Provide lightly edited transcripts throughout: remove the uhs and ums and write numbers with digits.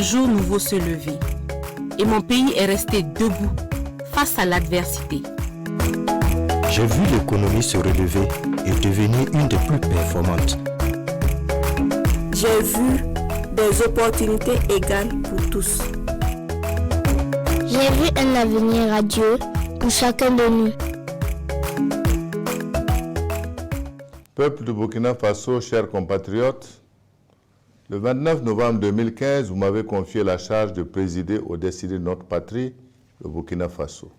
un jour nouveau se lever et mon pays est resté debout face à l'adversité. J'ai vu l'économie se relever et devenir une des plus performantes. J'ai vu des opportunités égales pour tous. J'ai vu un avenir radieux pour chacun de nous. Peuple du Burkina Faso, chers compatriotes, le 29 novembre 2015, vous m'avez confié la charge de présider aux destinées de notre patrie, le Burkina Faso.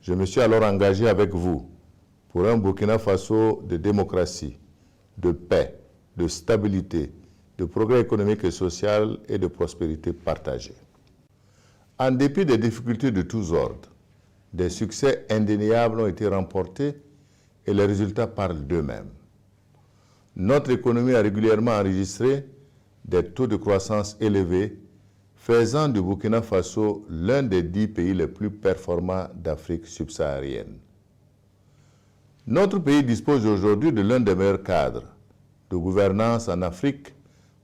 Je me suis alors engagé avec vous pour un Burkina Faso de démocratie, de paix, de stabilité, de progrès économique et social et de prospérité partagée. En dépit des difficultés de tous ordres, des succès indéniables ont été remportés et les résultats parlent d'eux-mêmes. Notre économie a régulièrement enregistré des taux de croissance élevés, faisant du Burkina Faso l'un des 10 pays les plus performants d'Afrique subsaharienne. Notre pays dispose aujourd'hui de l'un des meilleurs cadres de gouvernance en Afrique,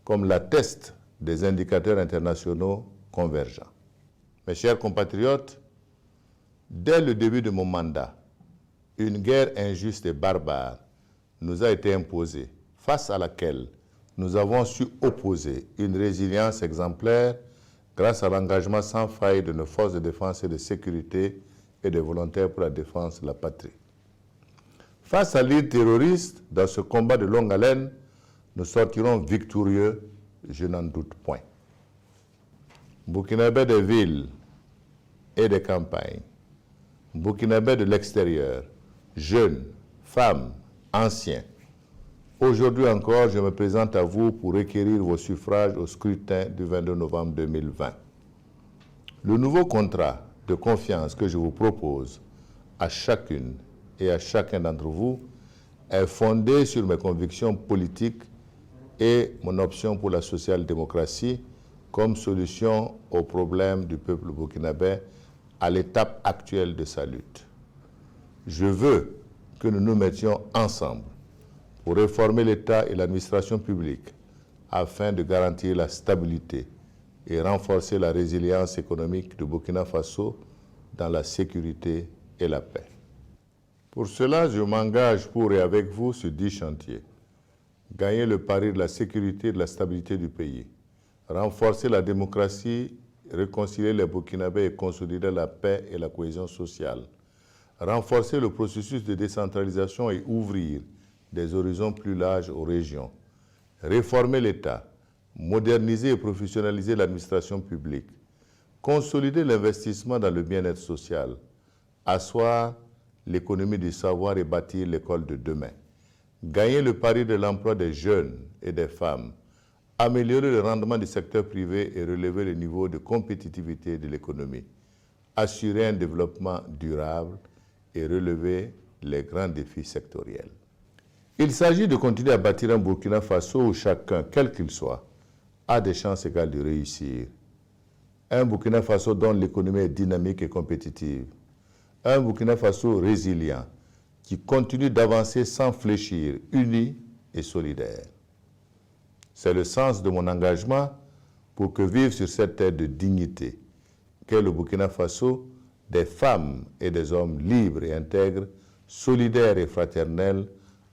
comme l'attestent des indicateurs internationaux convergents. Mes chers compatriotes, dès le début de mon mandat, une guerre injuste et barbare nous a été imposée, face à laquelle nous avons su opposer une résilience exemplaire grâce à l'engagement sans faille de nos forces de défense et de sécurité et des volontaires pour la défense de la patrie. Face à l'île terroriste, dans ce combat de longue haleine, nous sortirons victorieux, je n'en doute point. Burkinabés des villes et des campagnes, Burkinabés de l'extérieur, jeunes, femmes, anciens, aujourd'hui encore, je me présente à vous pour requérir vos suffrages au scrutin du 22 novembre 2020. Le nouveau contrat de confiance que je vous propose à chacune et à chacun d'entre vous est fondé sur mes convictions politiques et mon option pour la social-démocratie comme solution aux problèmes du peuple burkinabé à l'étape actuelle de sa lutte. Je veux que nous nous mettions ensemble pour réformer l'État et l'administration publique afin de garantir la stabilité et renforcer la résilience économique du Burkina Faso dans la sécurité et la paix. Pour cela, je m'engage pour et avec vous sur 10 chantiers. Gagner le pari de la sécurité et de la stabilité du pays, renforcer la démocratie, réconcilier les Burkinabés et consolider la paix et la cohésion sociale, renforcer le processus de décentralisation et ouvrir des horizons plus larges aux régions, réformer l'État, moderniser et professionnaliser l'administration publique, consolider l'investissement dans le bien-être social, asseoir l'économie du savoir et bâtir l'école de demain, gagner le pari de l'emploi des jeunes et des femmes, améliorer le rendement du secteur privé et relever le niveau de compétitivité de l'économie, assurer un développement durable et relever les grands défis sectoriels. Il s'agit de continuer à bâtir un Burkina Faso où chacun, quel qu'il soit, a des chances égales de réussir. Un Burkina Faso dont l'économie est dynamique et compétitive. Un Burkina Faso résilient qui continue d'avancer sans fléchir, uni et solidaire. C'est le sens de mon engagement pour que vivent sur cette terre de dignité qu'est le Burkina Faso des femmes et des hommes libres et intègres, solidaires et fraternels,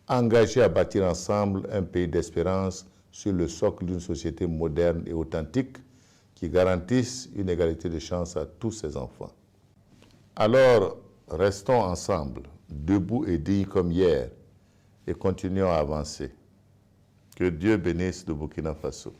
engagés à bâtir ensemble un pays d'espérance sur le socle d'une société moderne et authentique qui garantisse une égalité de chance à tous ses enfants. Alors, restons ensemble, debout et dignes comme hier, et continuons à avancer. Que Dieu bénisse le Burkina Faso.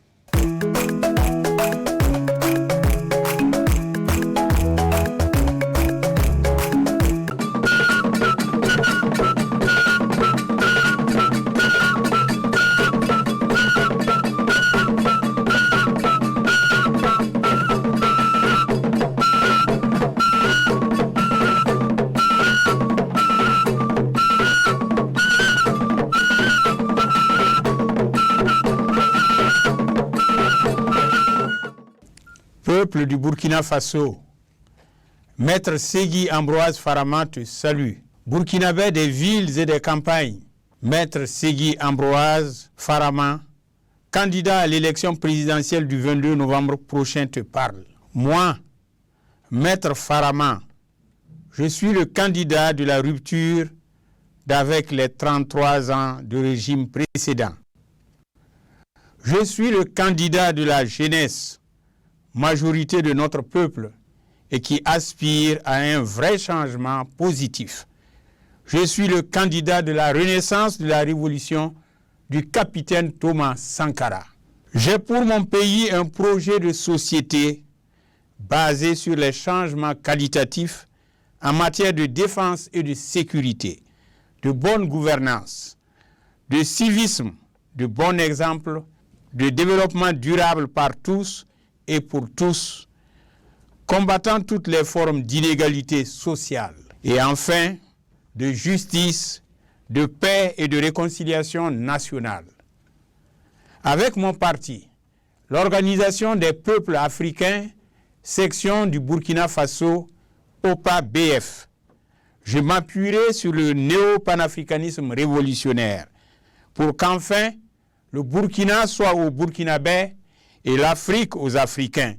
Peuple du Burkina Faso, Maître Ségui Ambroise Farama te salue. Burkinabé des villes et des campagnes, Maître Ségui Ambroise Farama, candidat à l'élection présidentielle du 22 novembre prochain te parle. Moi, Maître Farama, je suis le candidat de la rupture d'avec les 33 ans de régime précédent. Je suis le candidat de la jeunesse, majorité de notre peuple, et qui aspire à un vrai changement positif. Je suis le candidat de la renaissance de la révolution du capitaine Thomas Sankara. J'ai pour mon pays un projet de société basé sur les changements qualitatifs en matière de défense et de sécurité, de bonne gouvernance, de civisme, de bon exemple, de développement durable par tous et pour tous, combattant toutes les formes d'inégalité sociale, et enfin de justice, de paix et de réconciliation nationale. Avec mon parti, l'Organisation des peuples africains, section du Burkina Faso, OPA-BF, je m'appuierai sur le néo-panafricanisme révolutionnaire pour qu'enfin le Burkina soit aux Burkinabés et l'Afrique aux Africains.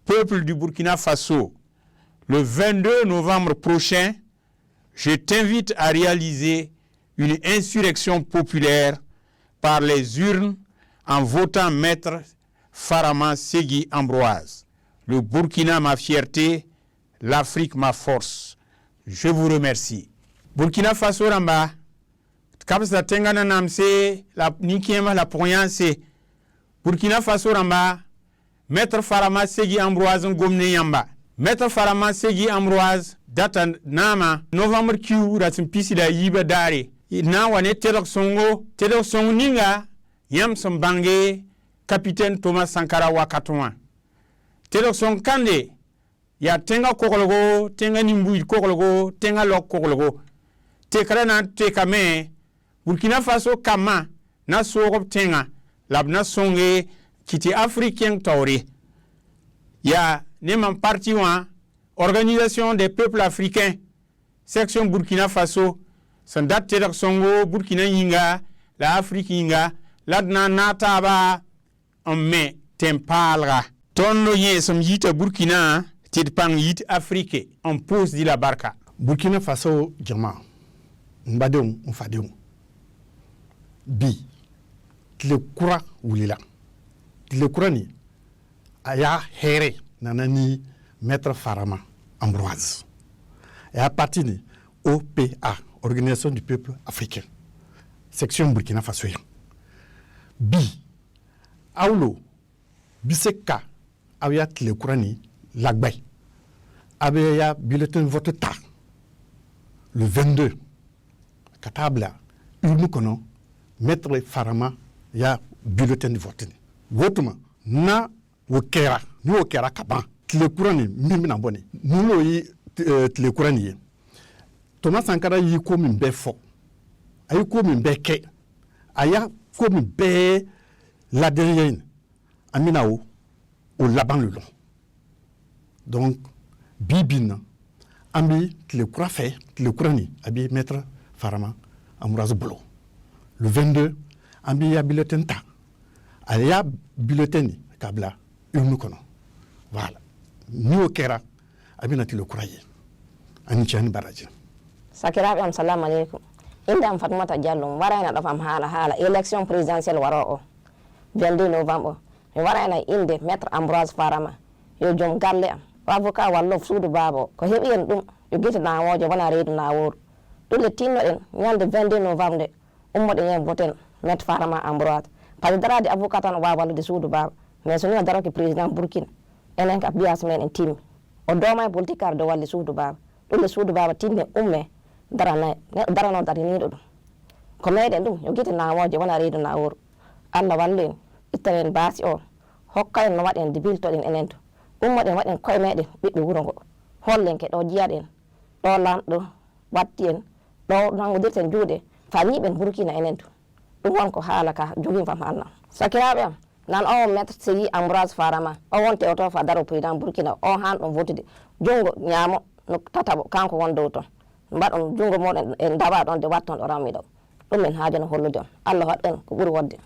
Peuple du Burkina Faso, le 22 novembre prochain, je t'invite à réaliser une insurrection populaire par les urnes en votant Maître Farama Segui Ambroise. Le Burkina ma fierté, l'Afrique ma force. Je vous remercie. Burkina Faso Ramba, Kapsa Tengana Namse, la Nikiema la Poyanse, Burkina Faso Ramba, Maître Farama Segui Ambroise Ngomne Yamba. Maître Farama Segui Ambroise, data nama November Q Ratsimpisi da Yiba Dare. Na wane Tedok Songo Ninga, Yam Sombange, Capitaine Thomas Sankara Wakatouan. Tedok Song Kande, ya tenga kokologo, tenga nimbu kokologo, tenga lok kokologo. Tekara na tekame, Burkina Faso kama, na sogop tenga, labna songe, kiti africain tauri. Ya neman parti wan, Organisation des peuples africains, section Burkina Faso, sandat Tedok Songo, Burkina Yinga, la Afrique Yinga, ladna nataba, en me tempalra. Tonno ye som yita Burkina, tidpang yit Afrique, on pose di la barka. Burkina Faso jama, mbadong, mfadong. Bi, tile kura wulila. Tile kura ni, aya here, nanani Maître Farama Ambroise. Et à partir de OPA, Organisation du peuple africain, section Burkina Faso. Bi, Aulo, Biseka, Avia Tlekurani, Lagbay, Avia bulletin vote ta, le 22, Katabla, Urnukono, Maître Farama, ya bulletin de vote. Votement, na wokera, ni wokera kaban. Tlekurani, mimi na boni. Nuno yi tlekurani ye. Thomas Sankara yi ko min be fo. Ayi ko min be ke. Aya ko min be la derrière. Amina o laban le long. Donc bibina ambi tlekura fait, tlekurani abi Maître Farama Ambroise Bolo. Le 22 ambi ya bulletin ta. Aya bulletin kabla urnukono. Voilà. Nous kera abina tilo kuraye ani chani baraji sakira am salam alaikum inda am Fatmata Diallo warayna do fam hala élection présidentielle waro 22 novembre mi warayna inde Maître Ambroise Farama yo jom galle am avocat wallo suudu babo ko hebi en dum yo gite na wojo wana reedu na wor dole tinno en nyande 22 novembre ummode en voten Maître Farama Ambroise padi darade avocat tan wa wallude suudu babo mais so ni daraki président Burkina enen ka bias men en timmi o doma politique ar do walli suudu baba dole suudu baba timme umme darano dari nido dum ko meden dum yo gite na woje wana reedu na wor Allah wallen ittaren basi o hokkay no waden dibil to den enen to ummoden waden koy meden bibbe wuro go hollen ke do jiyaden do lando watti en do nangodirten juude fami ben Burkina enen to dum won ko haala ka jogin fam Allah sakirabe am nan o Maître Segui Ambroise Farama o wonte o to fa daro président Burkina o han on votude jongo nyamo no tatabo kanko won dow ton mbadon jongo moden en daba don de watton o rammi do dum men haaje no hollude on Allah waden ko buri wadde